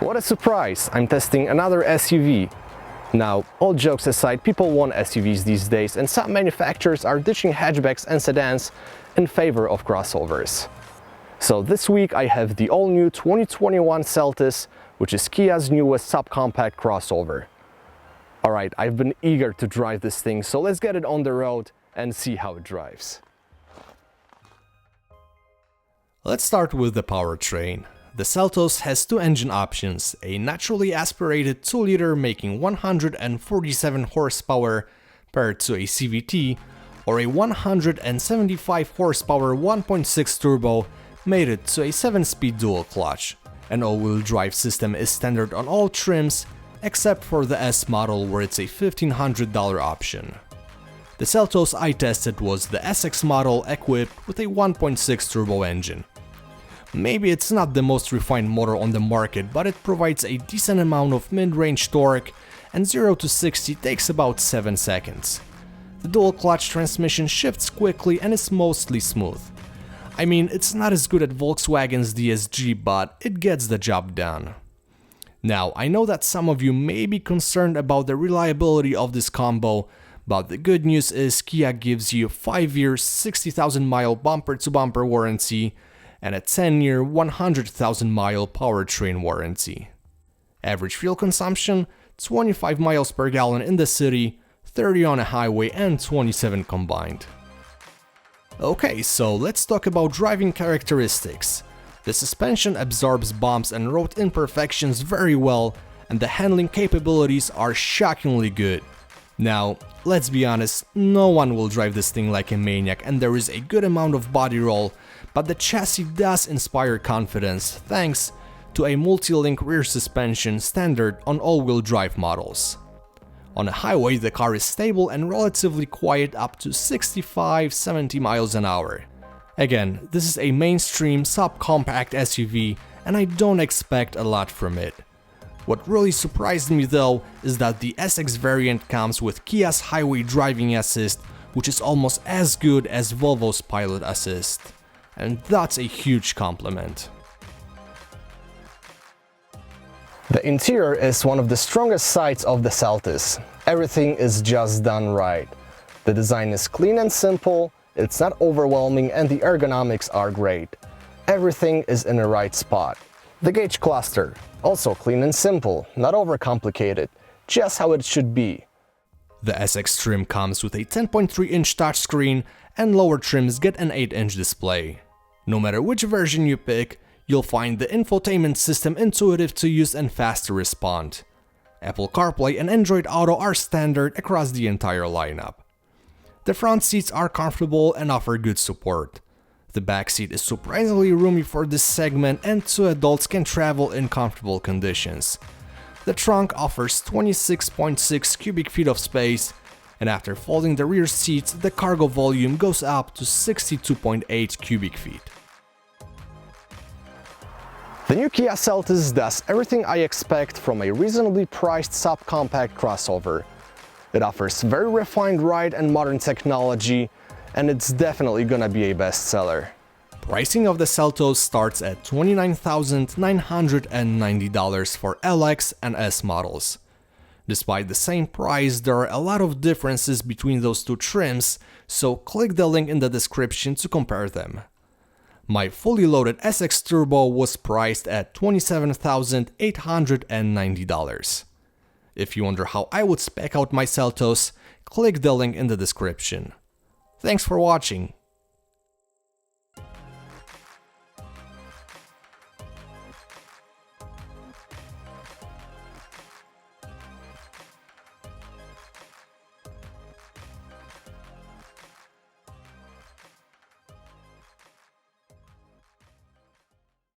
What a surprise! I'm testing another SUV. Now, all jokes aside, people want SUVs these days, and some manufacturers are ditching hatchbacks and sedans in favor of crossovers. So this week I have the all-new 2021 Seltos, which is Kia's newest subcompact crossover. Alright, I've been eager to drive this thing, so let's get it on the road and see how it drives. Let's start with the powertrain. The Seltos has two engine options, a naturally aspirated 2-liter making 147 horsepower paired to a CVT, or a 175 horsepower 1.6 turbo mated to a 7-speed dual clutch. An all-wheel drive system is standard on all trims, except for the S model where it's a $1,500 option. The Seltos I tested was the SX model equipped with a 1.6 turbo engine. Maybe it's not the most refined motor on the market, but it provides a decent amount of mid-range torque, and 0 to 60 takes about 7 seconds. The dual clutch transmission shifts quickly and is mostly smooth. I mean, it's not as good as Volkswagen's DSG, but it gets the job done. Now, I know that some of you may be concerned about the reliability of this combo, but the good news is Kia gives you a 5-year 60,000-mile bumper-to-bumper warranty and a 10-year 100,000-mile powertrain warranty. Average fuel consumption, 25 miles per gallon in the city, 30 on a highway and 27 combined. Okay, so let's talk about driving characteristics. The suspension absorbs bumps and road imperfections very well, and the handling capabilities are shockingly good. Now, let's be honest, no one will drive this thing like a maniac, and there is a good amount of body roll, but the chassis does inspire confidence thanks to a multi-link rear suspension standard on all-wheel drive models. On a highway, the car is stable and relatively quiet up to 65-70 miles an hour. Again, this is a mainstream subcompact SUV, and I don't expect a lot from it. What really surprised me though is that the SX variant comes with Kia's highway driving assist, which is almost as good as Volvo's Pilot Assist. And that's a huge compliment. The interior is one of the strongest sides of the Seltos. Everything is just done right. The design is clean and simple, it's not overwhelming, and the ergonomics are great. Everything is in the right spot. The gauge cluster, also clean and simple, not overcomplicated, just how it should be. The SX trim comes with a 10.3-inch touchscreen, and lower trims get an 8-inch display. No matter which version you pick, you'll find the infotainment system intuitive to use and fast to respond. Apple CarPlay and Android Auto are standard across the entire lineup. The front seats are comfortable and offer good support. The back seat is surprisingly roomy for this segment, and 2 adults can travel in comfortable conditions. The trunk offers 26.6 cubic feet of space, and after folding the rear seats, the cargo volume goes up to 62.8 cubic feet. The new Kia Seltos does everything I expect from a reasonably priced subcompact crossover. It offers very refined ride and modern technology, and it's definitely gonna be a bestseller. Pricing of the Seltos starts at $29,990 for LX and S models. Despite the same price, there are a lot of differences between those two trims, so click the link in the description to compare them. My fully loaded SX Turbo was priced at $27,890. If you wonder how I would spec out my Seltos, click the link in the description. Thanks for watching.